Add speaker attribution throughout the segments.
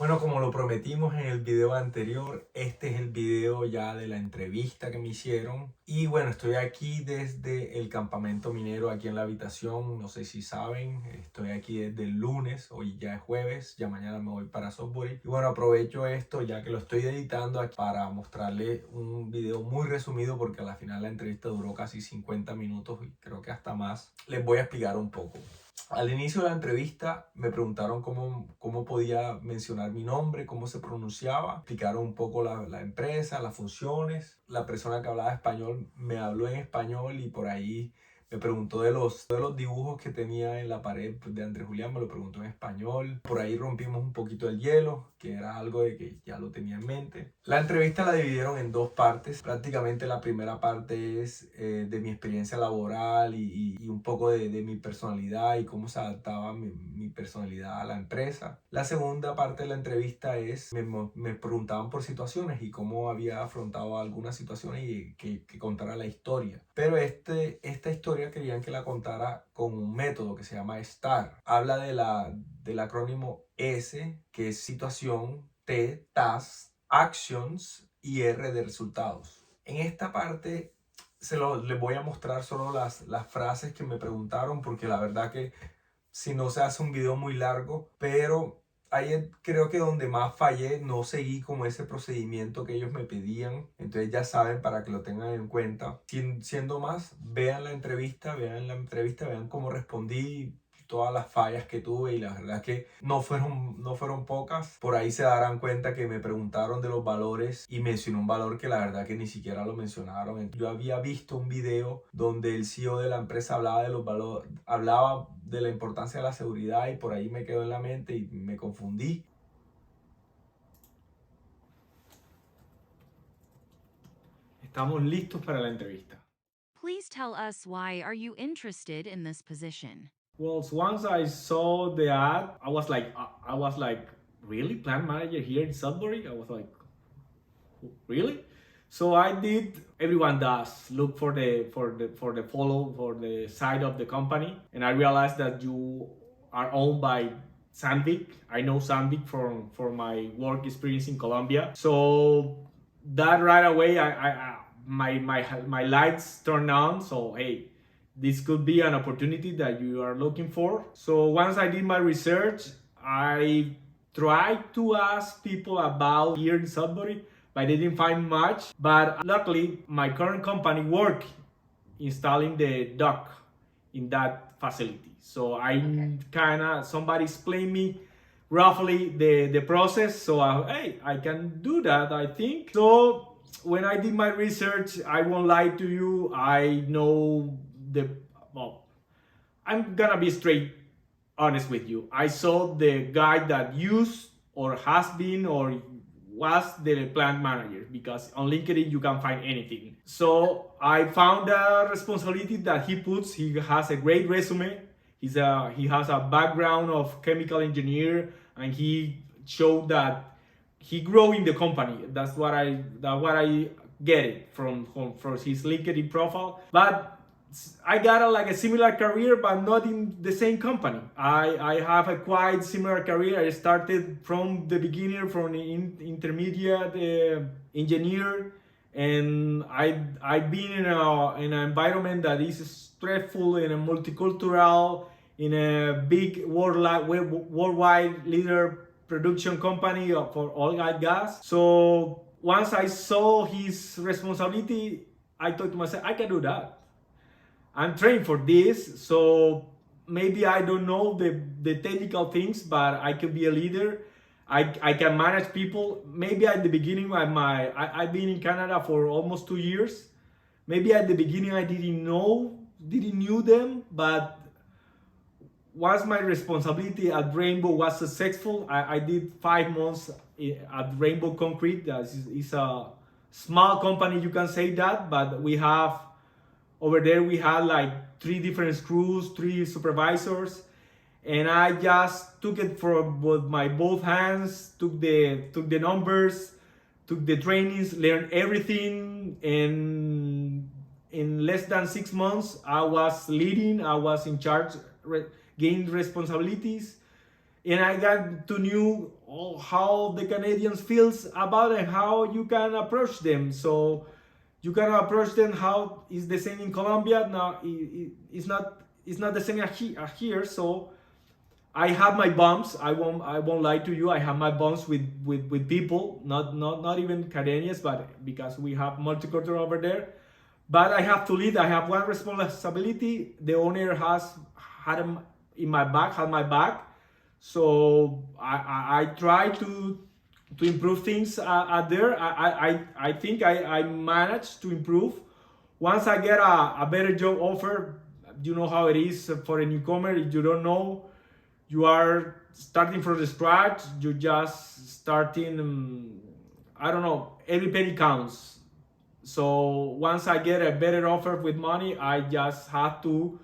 Speaker 1: Bueno, como lo prometimos en el video anterior, este es el video ya de la entrevista que me hicieron. Y bueno, estoy aquí desde el campamento minero, aquí en la habitación. No sé si saben, estoy aquí desde el lunes, hoy ya es jueves, ya mañana me voy para Sudbury. Y bueno, aprovecho esto ya que lo estoy editando para mostrarles un video muy resumido, porque a la final la entrevista duró casi 50 minutos y creo que hasta más. Les voy a explicar un poco. Al inicio de la entrevista me preguntaron cómo podía mencionar mi nombre, cómo se pronunciaba. Explicaron un poco la empresa, las funciones. La persona que hablaba español me habló en español y por ahí me preguntó de los dibujos que tenía en la pared de Andrés Julián, me lo preguntó en español. Por ahí rompimos un poquito el hielo, que era algo de que ya lo tenía en mente. La entrevista la dividieron en dos partes. Prácticamente la primera parte es de mi experiencia laboral y un poco de mi personalidad y cómo se adaptaba mi personalidad a la empresa. La segunda parte de la entrevista es, me preguntaban por situaciones y cómo había afrontado algunas situaciones y que contara la historia. Pero esta historia querían que la contara con un método que se llama STAR. Habla del acrónimo S, que es situación, T, task, actions y R de resultados. En esta parte les voy a mostrar solo las frases que me preguntaron, porque la verdad que si no se hace un video muy largo, pero ahí creo que donde más fallé, no seguí como ese procedimiento que ellos me pedían. Entonces ya saben, para que lo tengan en cuenta. Siendo más, vean la entrevista, vean cómo respondí, todas las fallas que tuve, y la verdad que no fueron pocas. Por ahí se darán cuenta que me preguntaron de los valores y mencioné un valor que la verdad que ni siquiera lo mencionaron. Yo había visto un video donde el CEO de la empresa hablaba de los valores, hablaba de la importancia de la seguridad, y por ahí me quedó en la mente y me confundí.
Speaker 2: Estamos listos para la entrevista.
Speaker 3: Please tell us, why are you interested in this position?
Speaker 2: Well, so once I saw the ad, I was like, really, plant manager here in Sudbury? I was like, really? So I did. Everyone does look for the follow for the side of the company, and I realized that you are owned by Sandvik. I know Sandvik from my work experience in Colombia. So that right away, my lights turned on. So hey, this could be an opportunity that you are looking for. So once I did my research, I tried to ask people about here in Sudbury, but I didn't find much. But luckily, my current company worked installing the dock in that facility. So I kind of, somebody explained me roughly the process. So hey, I can do that, I think. So when I did my research, I won't lie to you, I know well, I'm gonna be straight honest with you. I saw the guy that used or has been or was the plant manager, because on LinkedIn you can find anything. So I found a responsibility that he puts. He has a great resume. He has a background of chemical engineer, and he showed that he grew in the company. That's what I get it from his LinkedIn profile. But I got like a similar career, but not in the same company. I have a quite similar career. I started from the beginning, from the intermediate engineer, and I've been in an environment that is stressful, in a multicultural, in a big worldwide leader production company for oil and gas. So once I saw his responsibility, I thought to myself, I can do that. I'm trained for this, so maybe I don't know the technical things, but I can be a leader. I can manage people. Maybe at the beginning, I've been in Canada for almost 2 years. Maybe at the beginning I didn't knew them, but once my responsibility at Rainbow was successful, I did 5 months at Rainbow Concrete. That is a small company, you can say that, but we have over there, we had like 3 different crews, 3 supervisors, and I just took it with my both hands, took the numbers, took the trainings, learned everything, and in less than 6 months, I was leading, I was in charge, gained responsibilities, and I got to know how the Canadians feels about it, how you can approach them. So you can approach them how is the same in Colombia. Now it's not the same as here. So I have my bumps. I won't lie to you. I have my bumps with people, not even Canadians, but because we have multicultural over there. But I have to lead. I have one responsibility. The owner had my back. So I try to improve things there. I think I managed to improve. Once I get a better job offer, you know how it is for a newcomer. If you don't know, you are starting from the scratch. You're just starting. I don't know. Every penny counts. So once I get a better offer with money, I just have to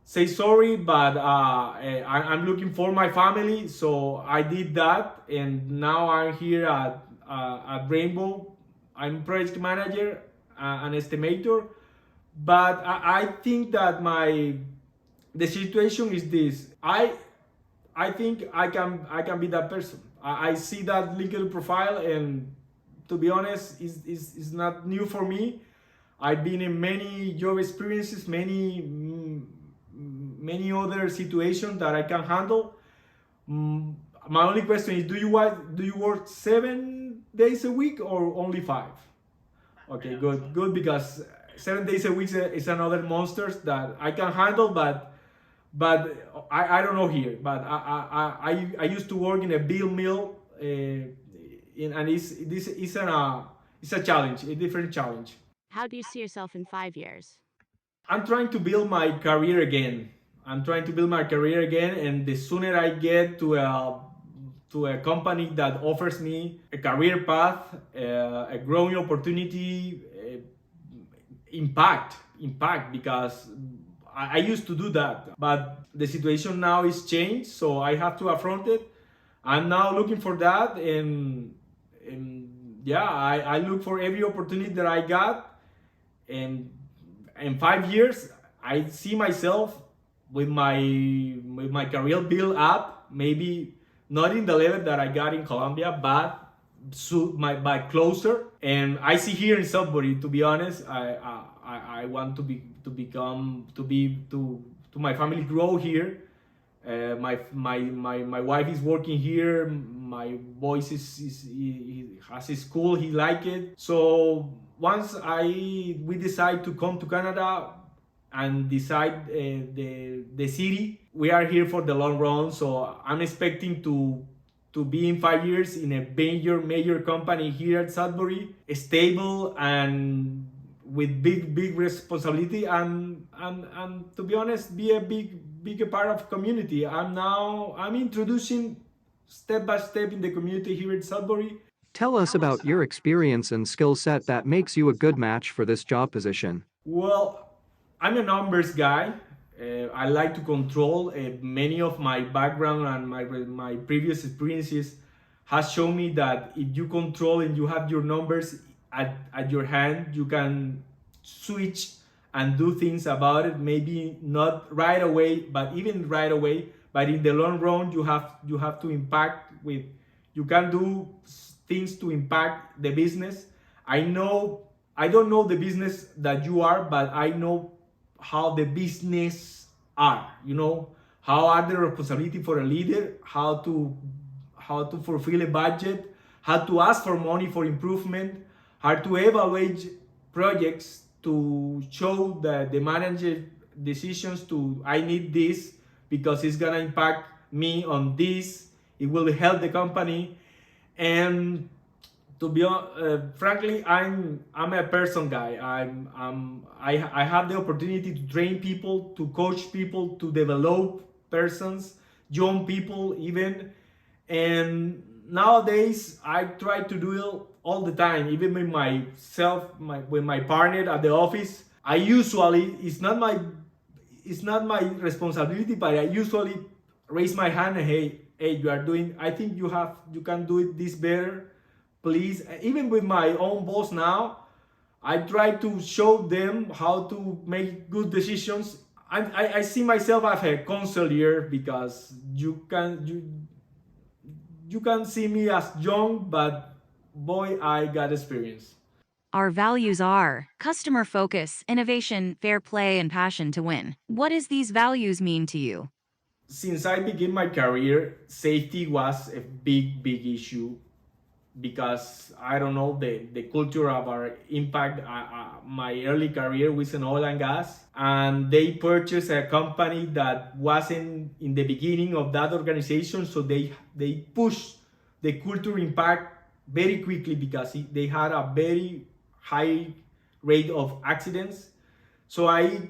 Speaker 2: say sorry, but I'm looking for my family, so I did that, and now I'm here at Rainbow. I'm project manager, an estimator, but I think that the situation is this. I think I can be that person. I see that LinkedIn profile, and to be honest, is not new for me. I've been in many job experiences, many other situations that I can handle. My only question is, do you work 7 days a week or only 5? Okay, good, because 7 days a week is another monsters that I can handle, but I don't know here. But I used to work in a bill mill, and it's a challenge, a different challenge.
Speaker 4: How do you see yourself in 5 years?
Speaker 2: I'm trying to build my career again. And the sooner I get to a company that offers me a career path, a growing opportunity, impact, because I used to do that, but the situation now is changed, so I have to affront it. I'm now looking for that, and yeah, I look for every opportunity that I got, and in 5 years I see myself with my career build up, maybe not in the level that I got in Colombia, but by closer. And I see here in Sudbury, to be honest, I want to my family grow here. My wife is working here. My boys he has his school. He like it. So once we decide to come to Canada and decide the city, we are here for the long run. So I'm expecting to be in 5 years in a major company here at Sudbury, stable and with big responsibility, and to be honest, be a bigger part of community. I'm introducing step by step in the community here at Sudbury.
Speaker 5: Tell us about your experience and skill set that makes you a good match for this job position.
Speaker 2: Well, I'm a numbers guy. I like to control. Many of my background and my previous experiences has shown me that if you control and you have your numbers at your hand, you can switch and do things about it. Maybe not right away, but even right away. But in the long run, you have to impact with. You can do things to impact the business. I don't know the business that you are, but I know how the business are. How are the responsibility for a leader, how to fulfill a budget, how to ask for money for improvement, how to evaluate projects to show the manager decisions to, I need this because it's gonna impact me on this, it will help the company. And to be frankly, I'm a person guy. I have the opportunity to train people, to coach people, to develop persons, young people even. And nowadays I try to do it all the time, even with myself, with my partner at the office. I usually, it's not my responsibility, but I usually raise my hand and hey, you are doing, I think you can do it this better, please. Even with my own boss now, I try to show them how to make good decisions. I see myself as a counselor because you can see me as young, but boy, I got experience.
Speaker 3: Our values are customer focus, innovation, fair play, and passion to win. What does these values mean to you?
Speaker 2: Since I began my career, safety was a big issue because I don't know the culture of our impact. My early career was in oil and gas, and they purchased a company that wasn't in the beginning of that organization, so they pushed the culture impact very quickly because they had a very high rate of accidents. So I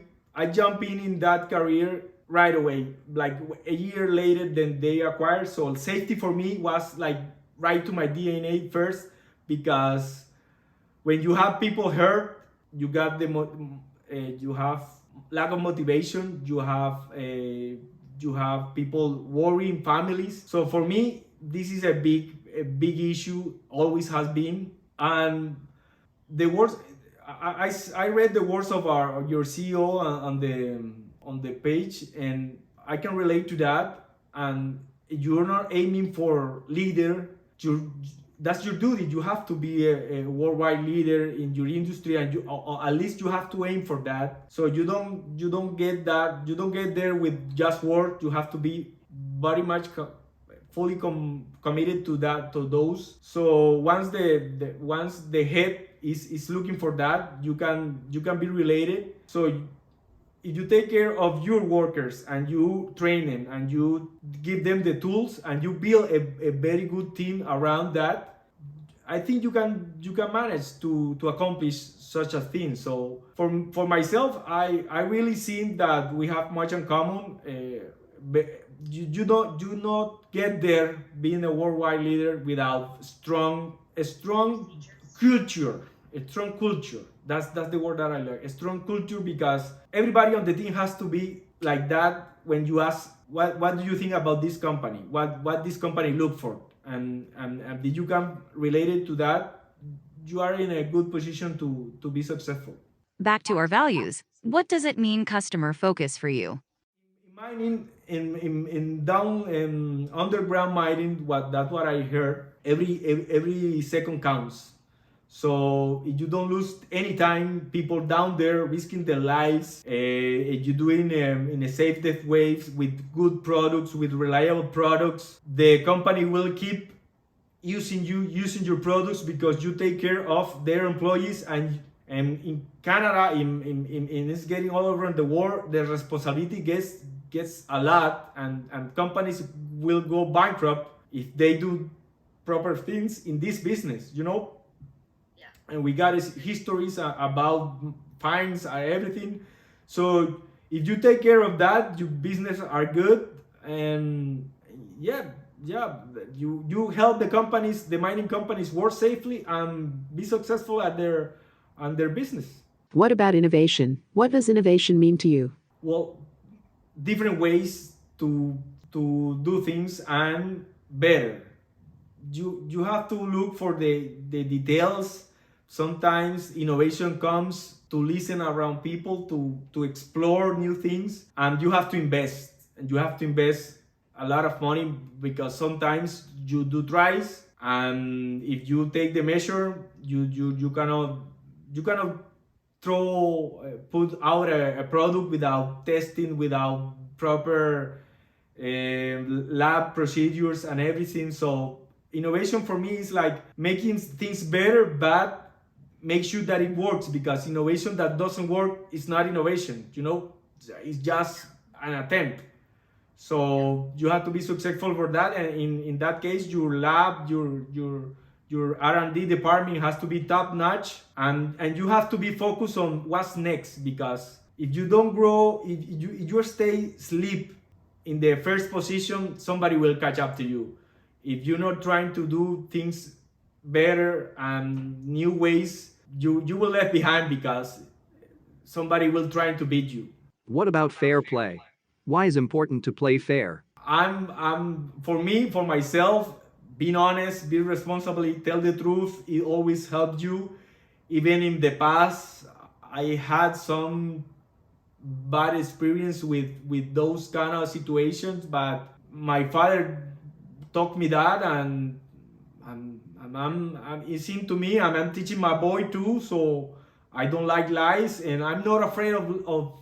Speaker 2: jump in that career right away, like a year later than they acquired. So safety for me was like right to my DNA first, because when you have people hurt, you got you have lack of motivation, you have people worrying families. So for me, this is a big issue, always has been. And the words I read the words of your CEO on the page, and I can relate to that. And you're not aiming for leader. That's your duty. You have to be a worldwide leader in your industry, and or at least you have to aim for that. So you don't get that. You don't get there with just work. You have to be very much fully committed to those. So once the head is looking for that, you can be related. So if you take care of your workers and you train them and you give them the tools and you build a very good team around that, I think you can manage to accomplish such a thing. So for myself, I really see that we have much in common. You do not get there being a worldwide leader without a strong culture. A strong culture. That's the word that I like. A strong culture, because everybody on the team has to be like that. When you ask what do you think about this company, what this company look for, and did you come related to that, you are in a good position to be successful.
Speaker 3: Back to our values. What does it mean customer focus for you?
Speaker 2: Mining in down underground mining, that's what I heard. Every second counts. So if you don't lose any time, people down there risking their lives, if you do it in a safe way with good products, with reliable products, the company will keep using your products because you take care of their employees. And in Canada, in it's getting all over the world, the responsibility gets a lot, and companies will go bankrupt if they do proper things in this business, and we got histories about fines and everything. So if you take care of that, your business are good. And you help the mining companies work safely and be successful at their business.
Speaker 6: What about innovation? What does innovation mean to you?
Speaker 2: Well, different ways to do things and better. You have to look for the details. Sometimes innovation comes to listen around people, to explore new things, and you have to invest. And you have to invest a lot of money, because sometimes you do tries, and if you take the measure, you cannot put out a product without testing, without proper lab procedures and everything. So innovation for me is like making things better, but make sure that it works, because innovation that doesn't work is not innovation. It's just an attempt. So you have to be successful for that, and in that case, your lab, your R&D department has to be top notch, and you have to be focused on what's next. Because if you don't grow, if you stay sleep in the first position, somebody will catch up to you. If you're not trying to do things better and new ways, you will left behind, because somebody will try to beat you.
Speaker 5: What about fair play? Why is important to play fair?
Speaker 2: For myself, being honest, be responsible, tell the truth, it always helped you. Even in the past, I had some bad experience with those kind of situations, but my father taught me that, and it seemed to me, I'm teaching my boy too, so I don't like lies, and I'm not afraid of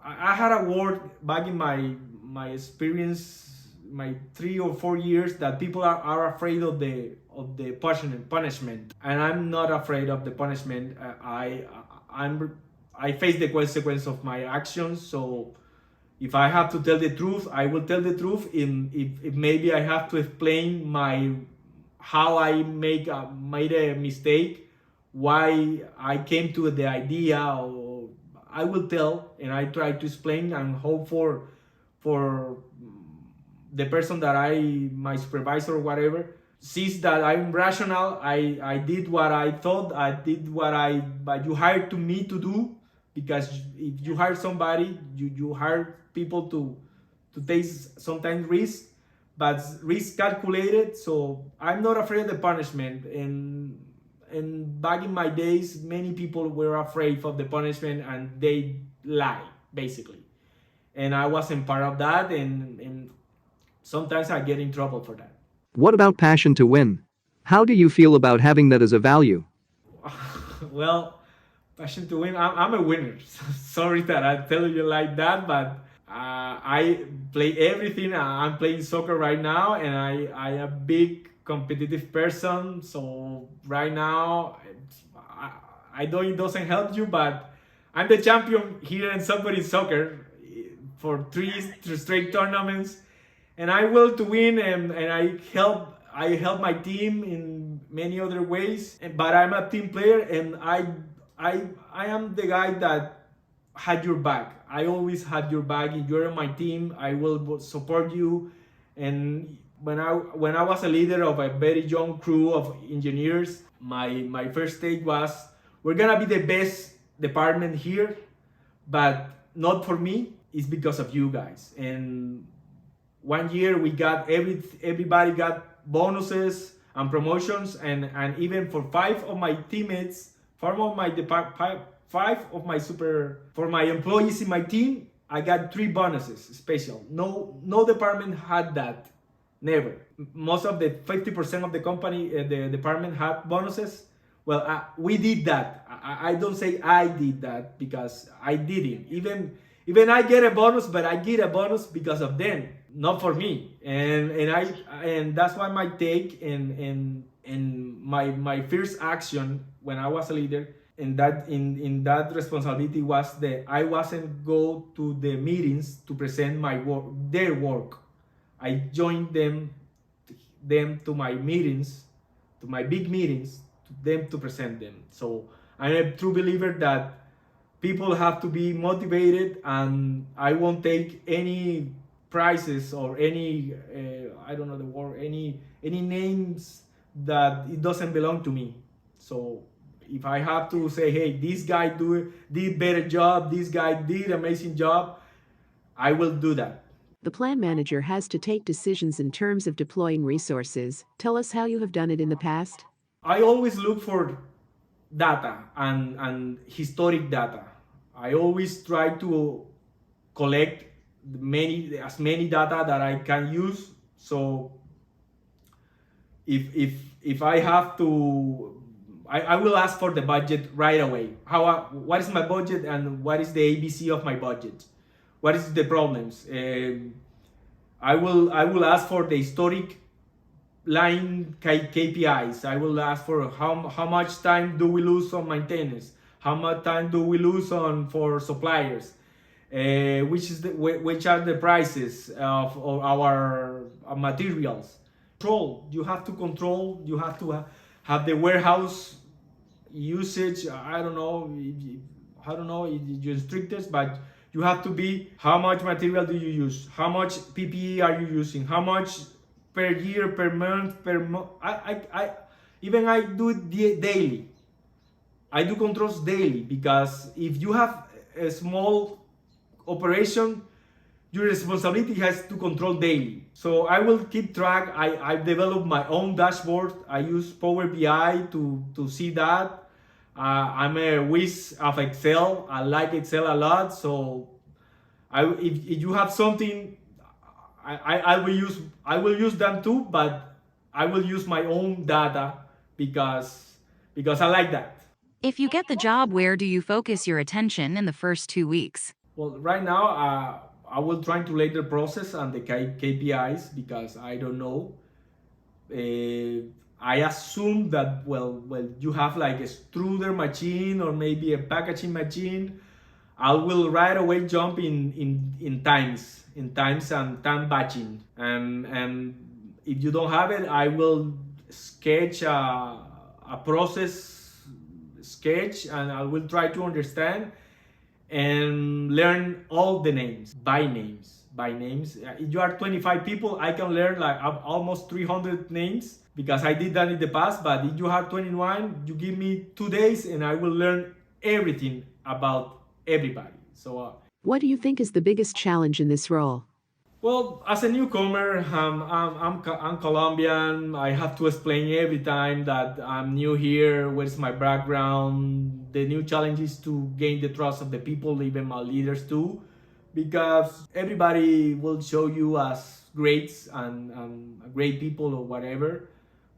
Speaker 2: I had a word back in my experience, my 3 or 4 years, that people are afraid of the punishment, and I'm not afraid of the punishment. I face the consequence of my actions, so if I have to tell the truth, I will tell the truth. If maybe I have to explain how I made a mistake, why I came to the idea, or I will tell, and I try to explain and hope for the person that my supervisor or whatever, sees that I'm rational. I did what I thought. I did but you hired me to do, because if you hire somebody, you hire people to take sometimes risk, but risk calculated. So I'm not afraid of the punishment. And back in my days, many people were afraid of the punishment, and they lie basically. And I wasn't part of that, and sometimes I get in trouble for that.
Speaker 5: What about passion to win? How do you feel about having that as a value?
Speaker 2: Well, passion to win. I'm a winner. Sorry that I tell you like that, but I play everything. I'm playing soccer right now, and I am a big competitive person. So right now, I know it doesn't help you, but I'm the champion here in soccer for 3 straight tournaments, and I will to win, and I help my team in many other ways. But I'm a team player, and I am the guy that had your back. I always had your back. If you're on my team, I will support you. And when I was a leader of a very young crew of engineers, my first stage was, we're gonna be the best department here, but not for me. It's because of you guys. And one year we got everybody got bonuses and promotions, and even for 5 of my teammates, for my employees in my team, I got 3 bonuses special. No department had that, never. Most of the 50% of the company, the department had bonuses. Well, we did that. I don't say I did that, because I didn't. Even I get a bonus, but I get a bonus because of them, not for me. And that's why my take and my first action when I was a leader in that responsibility was that I wasn't go to the meetings to present their work. I joined them to my meetings, to my big meetings, to them to present them. So I'm a true believer that people have to be motivated, and I won't take any prizes or any I don't know the word, any names that it doesn't belong to me. So if I have to say, hey, this guy did better job, this guy did amazing job, I will do that.
Speaker 6: The plan manager has to take decisions in terms of deploying resources. Tell us how you have done it in the past.
Speaker 2: I always look for data and historic data. I always try to collect as many data that I can use. So if I have to, I will ask for the budget right away. What is my budget, and what is the ABC of my budget? What is the problems? I will ask for the historic line KPIs. I will ask for how much time do we lose on maintenance? How much time do we lose for suppliers? Which are the prices of our materials? You have to control. You have to have the warehouse usage. I don't know if you're strictest, but you have to be, how much material do you use? How much PPE are you using? How much per year, per month, I do it daily. I do controls daily, because if you have a small operation, your responsibility has to control daily. So I will keep track. I've developed my own dashboard. I use Power BI to see that. I'm a whiz of Excel. I like Excel a lot. So if you have something, I will use them too, but I will use my own data because I like that.
Speaker 3: If you get the job, where do you focus your attention in the first 2 weeks?
Speaker 2: Well, right now, I will try to lay the process and the KPIs because I don't know. I assume that well, you have like a extruder machine or maybe a packaging machine. I will right away jump in times and time batching, and if you don't have it, I will sketch a process sketch, and I will try to understand and learn all the names by names. If you are 25 people, I can learn like almost 300 names because I did that in the past. But if you have 21, you give me 2 days and I will learn everything about everybody. So
Speaker 6: What do you think is the biggest challenge in this role?
Speaker 2: well, as a newcomer, I'm Colombian. I have to explain every time that I'm new here. Where's my background? The new challenge is to gain the trust of the people, even my leaders too, because everybody will show you as greats and great people or whatever,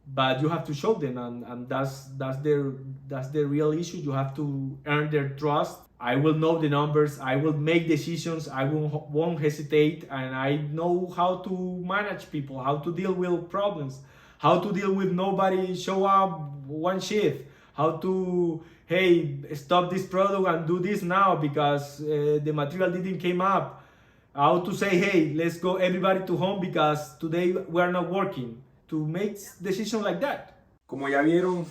Speaker 2: but you have to show them, and that's the real issue. You have to earn their trust. I will know the numbers, I will make decisions, I won't hesitate, and I know how to manage people, how to deal with problems, how to deal with nobody show up one shift, how to, hey, stop this product and do this now because the material didn't came up, how to say, hey, let's go everybody to home because today we're not working, to make decisions like that.
Speaker 1: Como ya vieron,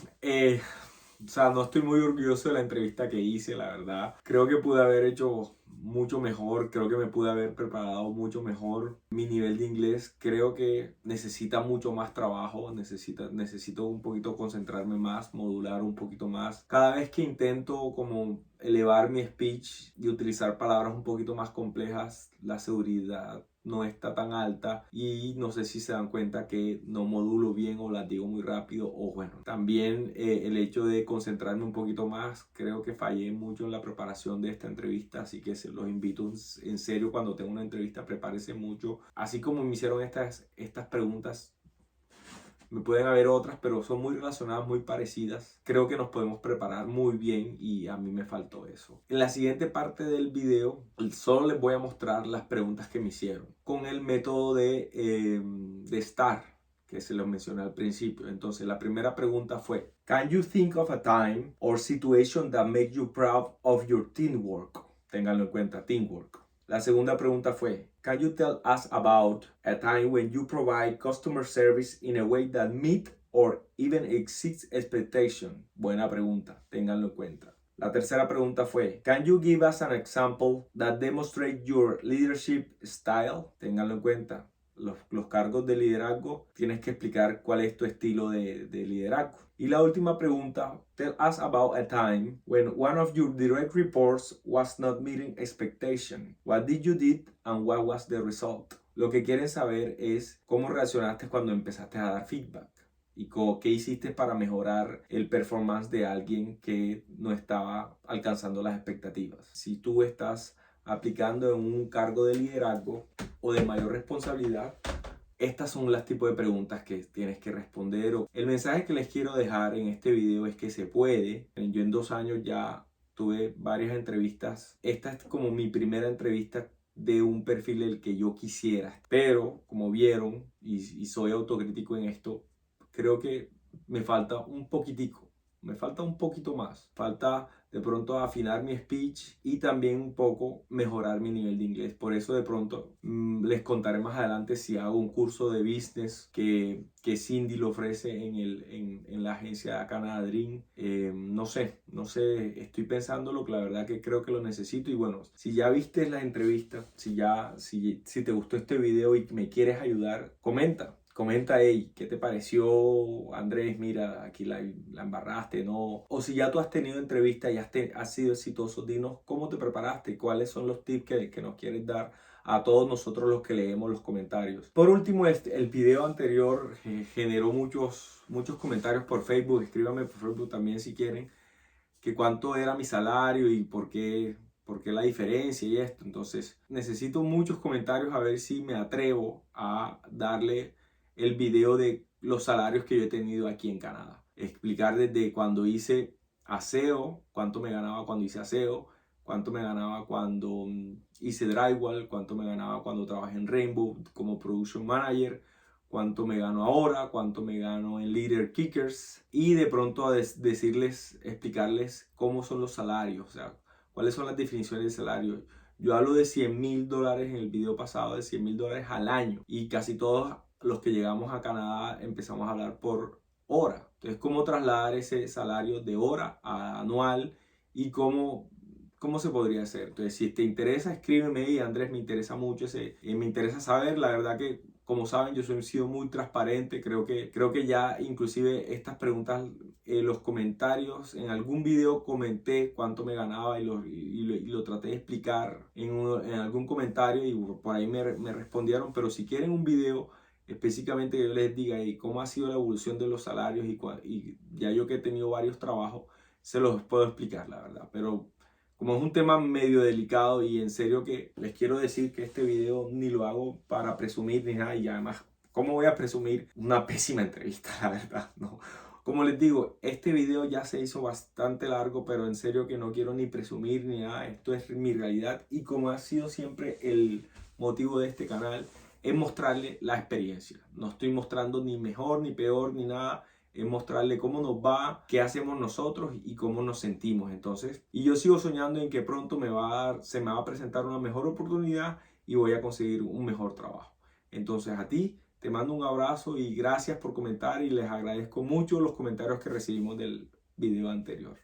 Speaker 1: o sea, no estoy muy orgulloso de la entrevista que hice, la verdad. Creo que pude haber hecho mucho mejor, creo que me pude haber preparado mucho mejor. Mi nivel de inglés creo que necesita mucho más trabajo, necesito un poquito concentrarme más, modular un poquito más. Cada vez que intento como elevar mi speech y utilizar palabras un poquito más complejas, la seguridad no está tan alta y no sé si se dan cuenta que no modulo bien o las digo muy rápido, o bueno, también el hecho de concentrarme un poquito más, creo que fallé mucho en la preparación de esta entrevista, así que se los invito en serio, cuando tenga una entrevista prepárese mucho, así como me hicieron estas preguntas. Me pueden haber otras, pero son muy relacionadas, muy parecidas. Creo que nos podemos preparar muy bien y a mí me faltó eso. En la siguiente parte del video solo les voy a mostrar las preguntas que me hicieron con el método de STAR, que se los mencioné al principio. Entonces la primera pregunta fue: Can you think of a time or situation that makes you proud of your teamwork? Ténganlo en cuenta, teamwork. La segunda pregunta fue: Can you tell us about a time when you provide customer service in a way that meet or even exceeds expectation? Buena pregunta, ténganlo en cuenta. La tercera pregunta fue: Can you give us an example that demonstrates your leadership style? Ténganlo en cuenta. Los cargos de liderazgo, tienes que explicar cuál es tu estilo de liderazgo. Y la última pregunta: Tell us about a time when one of your direct reports was not meeting expectation. What did you did and what was the result? Lo que quieren saber es cómo reaccionaste cuando empezaste a dar feedback y qué hiciste para mejorar el performance de alguien que no estaba alcanzando las expectativas. Si tú estás aplicando en un cargo de liderazgo o de mayor responsabilidad, estas son las tipos de preguntas que tienes que responder. El mensaje que les quiero dejar en este video es que se puede. Yo en 2 años ya tuve varias entrevistas. Esta es como mi primera entrevista de un perfil el que yo quisiera. Pero como vieron, y soy autocrítico en esto, creo que me falta un poquitico. Me falta un poquito más. Falta de pronto afinar mi speech y también un poco mejorar mi nivel de inglés. Por eso de pronto les contaré más adelante si hago un curso de business que Cindy lo ofrece en la agencia de acá Dream. No sé, estoy pensándolo, que la verdad que creo que lo necesito. Y bueno, si ya viste las entrevistas, si te gustó este video y me quieres ayudar, comenta, hey, ¿qué te pareció, Andrés? Mira, aquí la embarraste, ¿no? O si ya tú has tenido entrevistas y has sido exitoso, dinos cómo te preparaste, cuáles son los tips que nos quieres dar a todos nosotros los que leemos los comentarios. Por último, el video anterior generó muchos comentarios por Facebook. Escríbanme por Facebook también si quieren, que cuánto era mi salario y por qué ¿por qué la diferencia y esto? Entonces necesito muchos comentarios a ver si me atrevo a darle el video de los salarios que yo he tenido aquí en Canadá. Explicar desde cuando hice aseo, cuánto me ganaba cuando hice aseo, cuánto me ganaba cuando hice drywall, cuánto me ganaba cuando trabajé en Rainbow como production manager, cuánto me gano ahora, cuánto me gano en Leader Kickers, y de pronto decirles, explicarles cómo son los salarios, o sea, cuáles son las definiciones de salario. Yo hablo de $100,000 en el video pasado, de $100,000 al año, y casi todos los que llegamos a Canadá empezamos a hablar por hora. Entonces, ¿cómo trasladar ese salario de hora a anual y cómo se podría hacer? Entonces, si te interesa, escríbeme y Andrés, me interesa mucho me interesa saber. La verdad que, como saben, yo he sido muy transparente. Creo que ya inclusive estas preguntas, los comentarios, en algún video comenté cuánto me ganaba y lo traté de explicar en algún comentario y por ahí me respondieron. Pero si quieren un video específicamente que yo les diga y cómo ha sido la evolución de los salarios y ya yo que he tenido varios trabajos, se los puedo explicar, la verdad. Pero como es un tema medio delicado y en serio que les quiero decir que este video ni lo hago para presumir ni nada, y además, ¿cómo voy a presumir una pésima entrevista? La verdad, no. Como les digo, este video ya se hizo bastante largo, pero en serio que no quiero ni presumir ni nada. Esto es mi realidad y como ha sido siempre el motivo de este canal, es mostrarle la experiencia. No estoy mostrando ni mejor ni peor ni nada. Es mostrarle cómo nos va, qué hacemos nosotros y cómo nos sentimos. Entonces, y yo sigo soñando en que pronto se me va a presentar una mejor oportunidad y voy a conseguir un mejor trabajo. Entonces, a ti te mando un abrazo y gracias por comentar, y les agradezco mucho los comentarios que recibimos del video anterior.